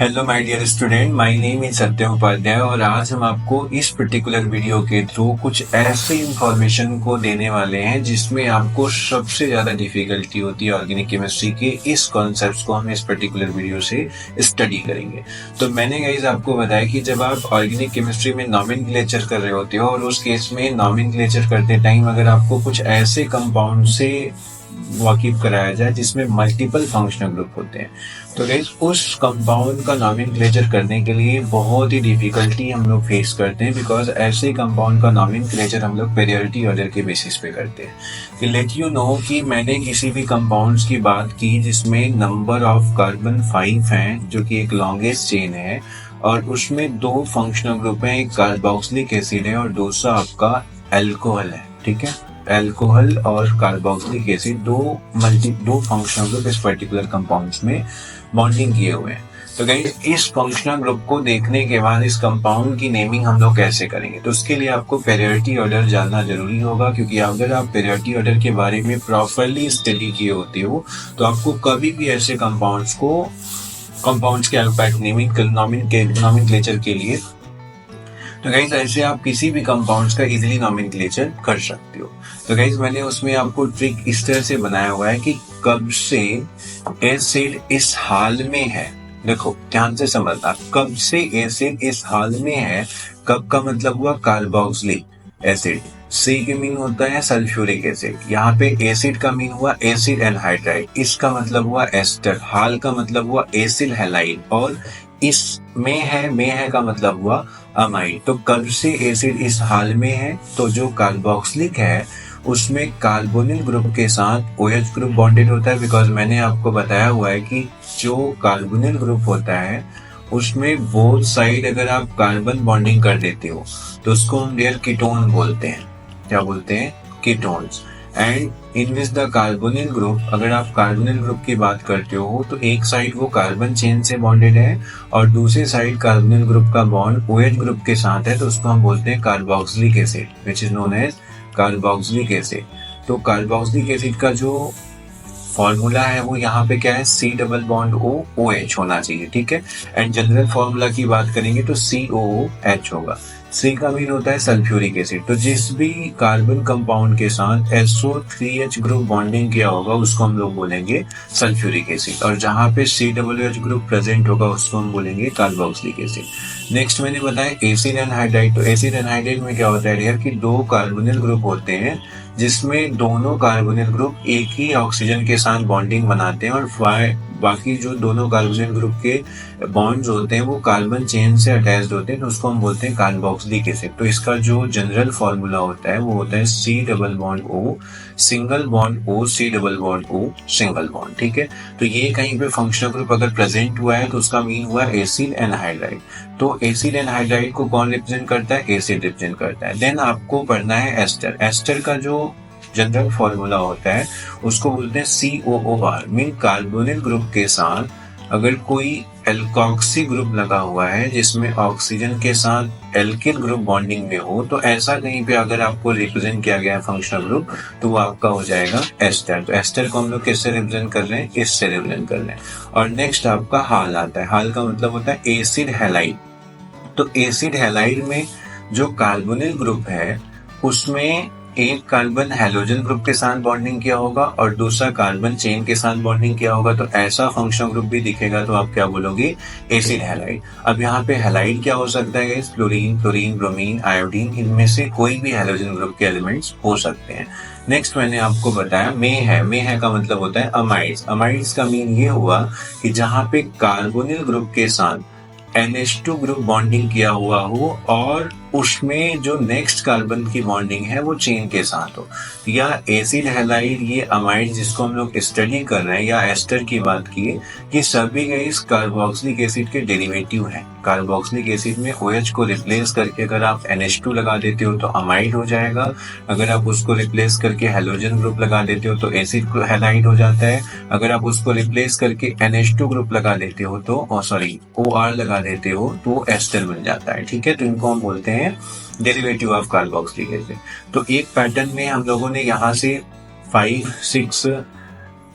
Hello my dear student, my name is Satyam Upadhyay और आज हम आपको इस पर्टिकुलर वीडियो के थ्रू कुछ ऐसे इंफॉर्मेशन को देने वाले हैं जिसमें आपको सबसे ज्यादा डिफिकल्टी होती है ऑर्गेनिक केमिस्ट्री के इस कॉन्सेप्ट्स को हम इस पर्टिकुलर वीडियो से स्टडी करेंगे। तो मैंने गाइस आपको बताया कि जब आप ऑर्गेनिक केमिस्ट्री में नॉमेनक्लेचर कर रहे होते हो और उस केस में नॉमेनक्लेचर करते टाइम अगर आपको कुछ ऐसे कंपाउंड से वाकिफ कराया जाए जिसमें मल्टीपल फंक्शनल ग्रुप होते हैं, तो गाइस उस कंपाउंड का नॉमेनक्लेचर करने के लिए बहुत ही डिफिकल्टी हम लोग फेस करते हैं, बिकॉज ऐसे कंपाउंड का नॉमेनक्लेचर हम लोग पेरियोडिक ऑर्डर के बेसिस पे करते हैं। कि लेट यू नो कि मैंने किसी भी कंपाउंड्स की बात की जिसमें नंबर ऑफ कार्बन 5 हैं, जो कि एक लॉन्गेस्ट चेन है, और उसमें दो फंक्शनल ग्रुप हैं, एक कार्बोक्सिलिक एसिड है और दूसरा आपका अल्कोहल है। ठीक है, अल्कोहल और कार्बोक्सिलिक एसिड दो फंक्शनल ग्रुप इस पर्टिकुलर कंपाउंड्स में बॉन्डिंग किए हुए हैं। तो गाइस इस फंक्शनल ग्रुप को देखने के बाद इस कंपाउंड की नेमिंग हम लोग कैसे करेंगे, तो उसके लिए आपको पेरियोडिक ऑर्डर जानना जरूरी होगा, क्योंकि अगर आप पेरियोडिक ऑर्डर के बारे में प्रॉपरली स्टडी किए होते हो तो आपको कभी भी ऐसे कंपाउंड्स के अल्फाबेट नेमिंग नॉमेनक्लेचर के लिए, तो गाइज ऐसे आप किसी भी कंपाउंड्स का इजीली नॉमेनक्लेचर कर सकते हो। तो गाइज मैंने उसमें आपको ट्रिक इस तरह से बनाया हुआ है कि कब से एसिड इस हाल में है। देखो ध्यान से समझना, कब से एसिड इस हाल में है, कब का मतलब हुआ कार्बोक्सिलिक एसिड, सी के मीन होता है सल्फ्यूरिक एसिड, यहाँ पे एसिड का मीन हुआ एसिड एनहाइड्राइड, इसका मतलब हुआ एस्टर, हाल का मतलब हुआ एसिल हैलाइड, और इस में है का मतलब हुआ अमाइड। तो कब से एसिड इस हाल में है, तो जो कार्बोक्सिलिक है उसमें कार्बोनिल ग्रुप के साथ OH ग्रुप बॉन्डेड होता है, बिकॉज मैंने आपको बताया हुआ है कि जो कार्बोनिल ग्रुप होता है उसमें बोथ साइड अगर आप कार्बन बॉन्डिंग कर देते हो तो उसको हम डियर कीटोन बोलते हैं। क्या बोलते हैं? Ketones. And in which the carbonyl group, अगर आप कार्बोनिल ग्रुप की बात करते हो तो एक साइड वो कार्बन चेन से बॉन्डेड है और दूसरे साइड कार्बोनिल ग्रुप का बॉन्ड OH ग्रुप के साथ है, तो उसको हम बोलते हैं carboxylic acid, which is known as carboxylic acid. तो कार्बोक्सिलिक एसिड का जो फॉर्मूला है वो यहाँ पे क्या है, C double bond O OH होना चाहिए। ठीक है, एंड जनरल फॉर्मूला की बात करेंगे तो COOH होगा। C का मीन होता है सल्फ्यूरिक एसिड। तो जिस भी कार्बन कंपाउंड के साथ SO3H ग्रुप बॉन्डिंग किया होगा उसको हम लोग बोलेंगे सल्फ्यूरिक एसिड, और जहाँ पे COOH ग्रुप प्रेजेंट होगा उसको हम बोलेंगे कार्बोक्सिलिक एसिड। नेक्स्ट मैंने बताया एसिड एनहाइड्राइड। तो एसिड एनहाइड्राइड में क्या होता है यार कि दो कार्बोनिल ग्रुप होते हैं जिसमें दोनों कार्बोनिल ग्रुप एक ही ऑक्सीजन के साथ बॉन्डिंग बनाते हैं, और बाकी जो दोनों कार्बोनिल ग्रुप के बॉन्ड्स होते हैं वो कार्बन चेन से अटैच्ड होते हैं, तो उसको हम बोलते हैं कार्बोक्सिलिक एसिड। तो इसका जो जनरल फॉर्मूला होता है वो होता है C double bond O single bond O C double bond O single bond. ठीक है, तो ये कहीं पे फंक्शनल ग्रुप अगर प्रेजेंट हुआ है तो उसका मीन हुआ एसिड एनहाइड्राइड। तो एसिड एनहाइड्राइड को कौन रिप्रेजेंट करता है? एसिड रिप्रेजेंट करता है। देन आपको पढ़ना है एस्टर। एस्टर का जो जनरल फॉर्मूला होता है उसको बोलते हैं COOR, मीन कार्बोनिल ग्रुप के साथ अगर कोई एल्कोक्सी ग्रुप लगा हुआ है जिसमें ऑक्सीजन के साथ एल्किल ग्रुप बॉन्डिंग में हो, तो ऐसा कहीं पे अगर आपको रिप्रेजेंट किया गया है फंक्शनल ग्रुप तो वो आपका हो जाएगा एस्टर। तो एस्टर को हम लोग किससे रिप्रेजेंट कर रहे हैं? इससे रिप्रेजेंट कर रहे हैं। और नेक्स्ट आपका हाल आता है। हाल का मतलब होता है एसिड हैलाइड। तो एसिड हैलाइड में जो कार्बोनिल ग्रुप है उसमें एक कार्बन हैलोजन ग्रुप के साथ बॉन्डिंग किया होगा और दूसरा कार्बन चेन के साथ बॉन्डिंग किया होगा, तो ऐसा फंक्शनल ग्रुप भी दिखेगा तो आप क्या बोलोगे? Acid halide. अब यहाँ पे हैलाइड क्या हो सकता है? फ्लोरीन, क्लोरीन, ब्रोमीन, आयोडीन, इनमें से कोई भी हैलोजन ग्रुप के एलिमेंट्स हो सकते हैं। नेक्स्ट मैंने आपको बताया में है का मतलब होता है अमाइड्स। अमाइड्स का मीन ये हुआ कि जहाँ पे कार्बोनिल ग्रुप के साथ NH2 ग्रुप बॉन्डिंग किया हुआ हो और उसमें जो नेक्स्ट कार्बन की बॉन्डिंग है वो चेन के साथ हो, या एसिड हैलाइड, ये अमाइड जिसको हम लोग स्टडी कर रहे हैं, या एस्टर की बात की, ये सभी गाइस कार्बोक्सिलिक एसिड के डेरिवेटिव हैं। कार्बोक्सिलिक एसिड में OH को रिप्लेस करके अगर आप NH2 लगा देते हो तो अमाइड हो जाएगा, अगर आप उसको रिप्लेस करके हैलोजन ग्रुप लगा देते हो तो एसिड हैलाइड हो जाता है, अगर आप उसको रिप्लेस करके NH2 ग्रुप लगा देते हो तो OR लगा देते हो तो एस्टर बन जाता है। ठीक है, तो इनको हम बोलते हैं डेरिवेटिव ऑफ कार्बोक्सिलिक एसिड। तो एक पैटर्न में हम लोगों ने यहाँ से 5, 6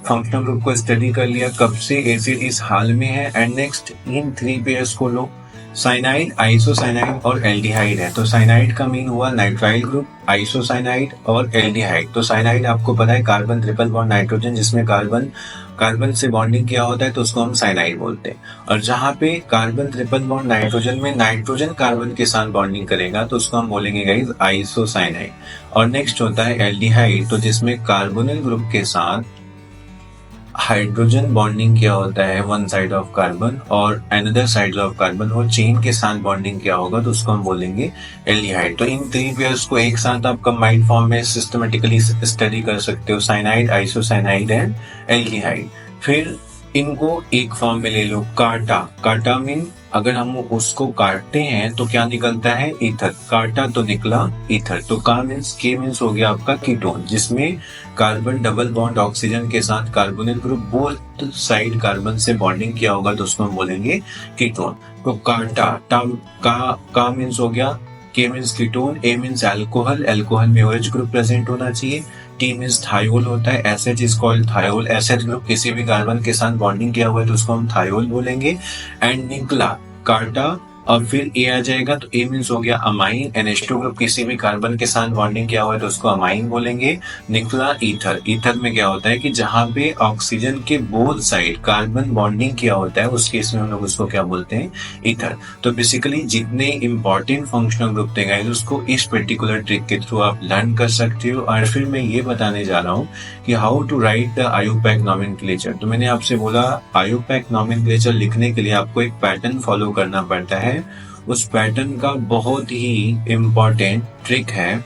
फंक्शनल ग्रुप को स्टडी कर लिया, कब से एसिड इस हाल में है। एंड नेक्स्ट इन 3 पेयर्स को लो, साइनाइड, आइसोसाइनाइड और एल्डिहाइड है। तो साइनाइड का मीन हुआ नाइट्राइल ग्रुप, आइसोसाइनाइड और एल्डिहाइड। तो साइनाइड आपको पता है कार्बन ट्रिपल बॉन्ड नाइट्रोजन, जिसमें कार्बन से बॉन्डिंग किया होता है तो उसको हम साइनाइड बोलते हैं। और जहाँ पे कार्बन ट्रिपल बॉन्ड नाइट्रोजन में नाइट्रोजन कार्बन के साथ बॉन्डिंग करेगा तो उसको हम बोलेंगे गाइस आइसोसाइनाइड। और नेक्स्ट होता है एल्डिहाइड, तो जिसमें कार्बोनिल ग्रुप के साथ हाइड्रोजन बॉन्डिंग किया होता है वन साइड ऑफ कार्बन और अनदर साइड ऑफ कार्बन, और चेन के साथ बॉन्डिंग किया होगा तो उसको हम बोलेंगे एल्डिहाइड। तो इन 3 पेयर्स को एक साथ आप कंबाइंड फॉर्म में सिस्टमेटिकली स्टडी कर सकते हो, साइनाइड, आइसोसाइनाइड एंड एल्डिहाइड। फिर इनको एक फॉर्म में ले लो, काटा मीन अगर हम उसको काटते हैं तो क्या निकलता है, ईथर। काटा तो निकला ईथर। तो के मीन्स हो गया आपका कीटोन, जिसमें कार्बन डबल बॉन्ड ऑक्सीजन के साथ carbonyl group both side carbon से बॉन्डिंग किया होगा तो उसको हम बोलेंगे कीटोन। तो का मीन्स हो गया, के मीन्स कीटोन, ए मीन्स अल्कोहल में OH ग्रुप प्रेजेंट होना चाहिए, टी मीन्स थायोल होता है, SH is called thiol, SH group किसी भी कार्बन के साथ बॉन्डिंग किया हुआ है तो उसको हम थायोल बोलेंगे। एंड निकला काटा और फिर ए आ जाएगा तो ए मीन्स हो गया अमाइन, NH2 ग्रुप किसी भी कार्बन के साथ बॉन्डिंग किया हुआ है तो उसको अमाइन बोलेंगे। निकला ईथर में क्या होता है कि जहां पे ऑक्सीजन के बोथ साइड कार्बन बॉन्डिंग किया होता है उस केस में हम लोग उसको क्या बोलते हैं, ईथर। तो बेसिकली जितने इंपॉर्टेंट फंक्शनल ग्रुप थे गाइस उसको इस पर्टिकुलर ट्रिक के थ्रू आप लर्न कर सकते हो। और फिर मैं ये बताने जा रहा हूँ कि how to write the IUPAC nomenclature. तो मैंने आपसे बोला IUPAC नॉमेनक्लेचर लिखने के लिए आपको एक पैटर्न फॉलो करना पड़ता है। उस पैटर्न का बहुत ही इम्पोर्टेंट ट्रिक है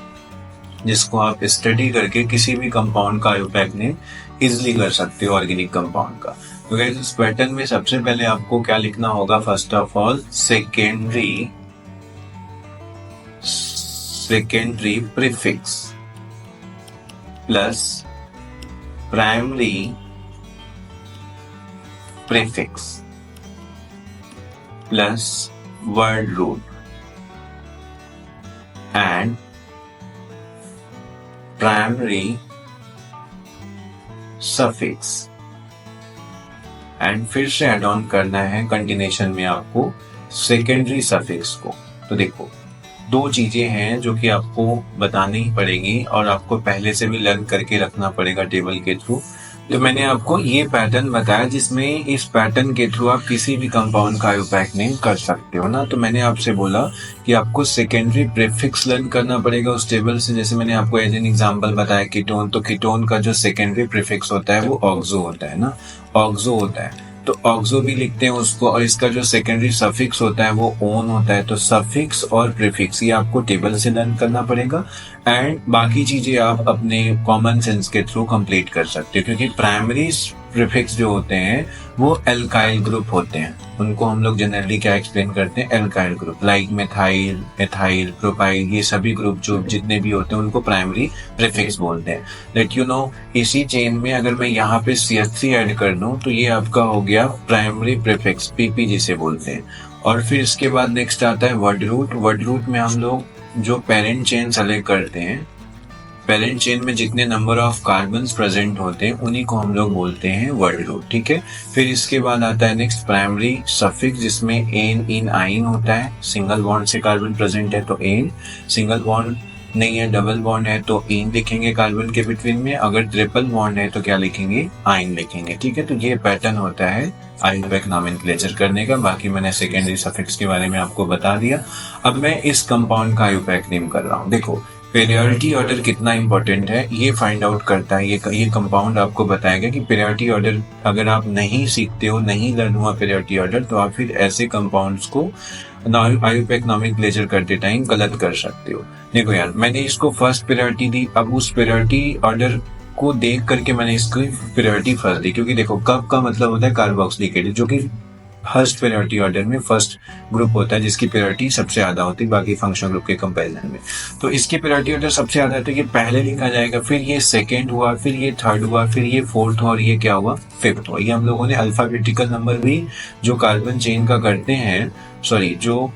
जिसको आप स्टडी करके किसी भी कंपाउंड का IUPAC नेम इजिली कर सकते हो, ऑर्गेनिक कंपाउंड का। तो गाइस इस पैटर्न में सबसे पहले आपको क्या लिखना होगा, first of all secondary prefix plus primary prefix plus word root and primary suffix and फिर से एड ऑन करना है कंटिन्यूशन में आपको सेकेंडरी सफिक्स को। तो देखो 2 चीजें हैं जो कि आपको बतानी ही पड़ेगी और आपको पहले से भी लर्न करके रखना पड़ेगा टेबल के थ्रू। तो मैंने आपको ये पैटर्न बताया जिसमें इस पैटर्न के थ्रू आप किसी भी कंपाउंड का IUPAC नेम कर सकते हो ना। तो मैंने आपसे बोला कि आपको सेकेंडरी प्रीफिक्स लर्न करना पड़ेगा उस टेबल से। जैसे मैंने आपको एज एन एग्जांपल बताया कीटोन, तो कीटोन का जो सेकेंडरी प्रीफिक्स होता है वो ऑक्सो होता है ना, ऑक्सो होता है। तो ऑक्सो भी लिखते हैं उसको, और इसका जो सेकेंडरी सफिक्स होता है वो ओन होता है। तो सफिक्स और प्रीफिक्स ये आपको टेबल से लर्न करना पड़ेगा एंड बाकी चीजें आप अपने कॉमन सेंस के थ्रू कंप्लीट कर सकते हो, क्योंकि प्राइमरी प्रीफिक्स जो होते हैं वो एल्काइल ग्रुप होते हैं। उनको हम लोग जनरली क्या एक्सप्लेन करते हैं, alkyl group, like methyl, ethyl, propyl, ये सभी ग्रुप जो जितने भी होते हैं उनको प्राइमरी प्रीफिक्स बोलते हैं। लेट यू नो इसी चेन में अगर मैं यहाँ पे CH3 ऐड कर दूं तो ये आपका हो गया प्राइमरी प्रीफिक्स, PP जिसे बोलते हैं। और फिर इसके बाद नेक्स्ट आता है वर्ड रूट। वर्ड रूट में हम लोग जो पेरेंट चेन सेलेक्ट करते हैं, पेरेंट चेन में जितने नंबर ऑफ कार्बन्स प्रेजेंट होते हैं उन्हीं को हम लोग बोलते हैं वर्ड रूट, ठीक है। फिर इसके बाद आता है नेक्स्ट प्राइमरी सफिक्स, जिसमें एन, इन, आइन होता है। सिंगल बॉन्ड से कार्बन प्रेजेंट है तो एन, सिंगल बॉन्ड नहीं है, डबल बॉन्ड है तो इन लिखेंगे कार्बन के बिटवीन में, अगर ट्रिपल बॉन्ड है तो क्या लिखेंगे, आइन लिखेंगे, ठीक है। तो ये पैटर्न होता है IUPAC नॉमेनक्लेचर करने का। बाकी मैंने सेकेंडरी सफिक्स के बारे में आपको बता दिया। अब मैं इस कंपाउंड का IUPAC नेम कर रहा हूँ। देखो पेरियोडिक ऑर्डर कितना इंपॉर्टेंट है ये फाइंड आउट करता है। ये कंपाउंड आपको बताएगा कि पेरियोडिक ऑर्डर अगर आप नहीं सीखते हो, नहीं लर्न हुआ पेरियोडिक ऑर्डर, तो आप फिर ऐसे कंपाउंड्स को IUPAC नॉमेनक्लेचर करते टाइम गलत कर सकते हो। देखो यार, मैंने इसको फर्स्ट पेरियोडिक दी, अब उस पेरियोडिक ऑर्डर को देख करके मैंने इसकी पेरियोडिक फर्स्ट दी, क्योंकि देखो कप का मतलब होता है कार्बोक्सिलिक एसिड, जो कि फर्स्ट पेरियोडिक ऑर्डर में फर्स्ट ग्रुप होता है जिसकी पेरियोडिक सबसे ज्यादा होती है बाकी फंक्शनल ग्रुप के कंपैरिजन में। तो इसकी पेरियोडिक ऑर्डर सबसे ज्यादा है तो ये पहले लिखा जाएगा, फिर ये सेकंड हुआ, फिर ये थर्ड हुआ, फिर ये फोर्थ हुआ और ये क्या हुआ, फिफ्थ हुआ। ये हम लोगों ने अल्फाबेटिकल नंबर भी जो कार्बन चेन का करते हैं, सॉरी जो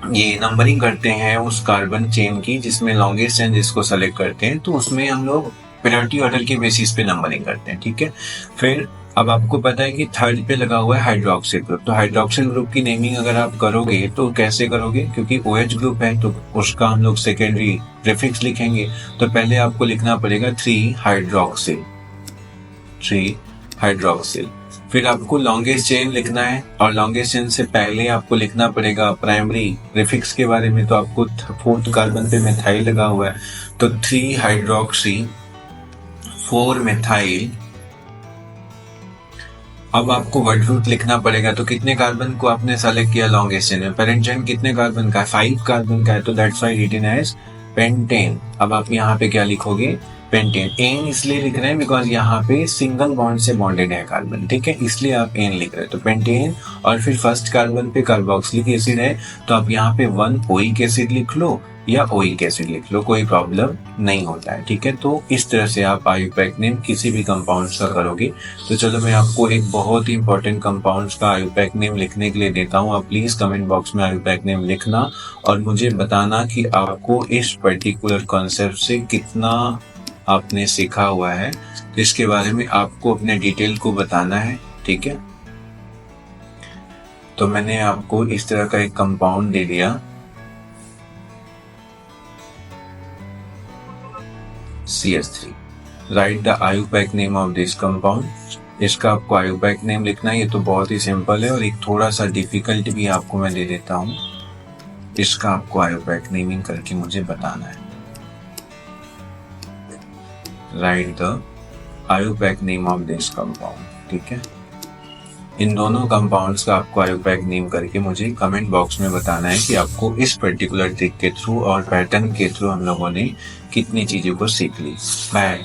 ये नंबरिंग करते हैं उस कार्बन चेन की जिसमें लॉन्गेस्ट चेन जिसको सेलेक्ट करते हैं, तो उसमें हम लोग प्रायोरिटी ऑर्डर के बेसिस पे नंबरिंग करते हैं, ठीक है। फिर अब आपको पता है कि थर्ड पे लगा हुआ है हाइड्रोक्सिल ग्रुप, तो हाइड्रोक्सिल ग्रुप की नेमिंग अगर आप करोगे तो कैसे करोगे, क्योंकि OH ग्रुप है तो उसका हम लोग सेकेंडरी प्रीफिक्स लिखेंगे। तो पहले आपको लिखना पड़ेगा 3 हाइड्रोक्सिल। फिर आपको लॉन्गेस्ट चेन लिखना है, और लॉन्गेस्ट चेन से पहले आपको लिखना पड़ेगा प्राइमरी प्रीफिक्स के बारे में। तो आपको 4th कार्बन पे मेथाइल लगा हुआ है, तो 3 हाइड्रोक्सी 4 मेथाइल। अब आपको वर्ड रूट लिखना पड़ेगा, तो कितने कार्बन को आपने सेलेक्ट किया लॉन्गेस्ट चेन में, पेरेंट चेन कितने कार्बन का है, 5 कार्बन का है, तो that's why written as pentane. अब आप यहाँ पे क्या लिखोगे, पेंटेन। एन इसलिए लिख रहे हैं बिकॉज यहाँ पे सिंगल बॉन्ड से बॉन्डेड है कार्बन, ठीक है, इसलिए आप एन लिख रहे हैं, तो पेंटेन। और फिर फर्स्ट कार्बन पे कार्बोक्सिलिक एसिड है, तो आप यहाँ पे 1 ओइक एसिड लिख लो या ओइक एसिड लिख लो, कोई प्रॉब्लम नहीं होता है, ठीक है। तो इस तरह से आप आयुपैक नेम किसी भी कंपाउंड का करोगे। तो चलो मैं आपको एक बहुत ही इंपॉर्टेंट कंपाउंड का आयुपैक नेम लिखने के लिए देता हूँ। आप प्लीज कमेंट बॉक्स में आयुपैक नेम लिखना और मुझे बताना कि आपको इस पर्टिकुलर कॉन्सेप्ट से कितना आपने सीखा हुआ है, इसके बारे में आपको अपने डिटेल को बताना है, ठीक है। तो मैंने आपको इस तरह का एक कंपाउंड दे दिया, CH3। Right the IUPAC name of this compound. इसका आपको आयुपैक नेम लिखना है, ये तो बहुत ही सिंपल है, और एक थोड़ा सा डिफिकल्ट भी आपको मैं दे देता हूँ। इसका आपको आयुपैक नेमिंग करके मुझे बताना है। Right the IUPAC name of this compound, ठीक है। इन दोनों कंपाउंड्स का आपको आयुपैक नेम करके मुझे कमेंट बॉक्स में बताना है कि आपको इस पर्टिकुलर ट्रिक के थ्रू और पैटर्न के थ्रू हम लोगों ने कितनी चीजों को सीख ली। बाय।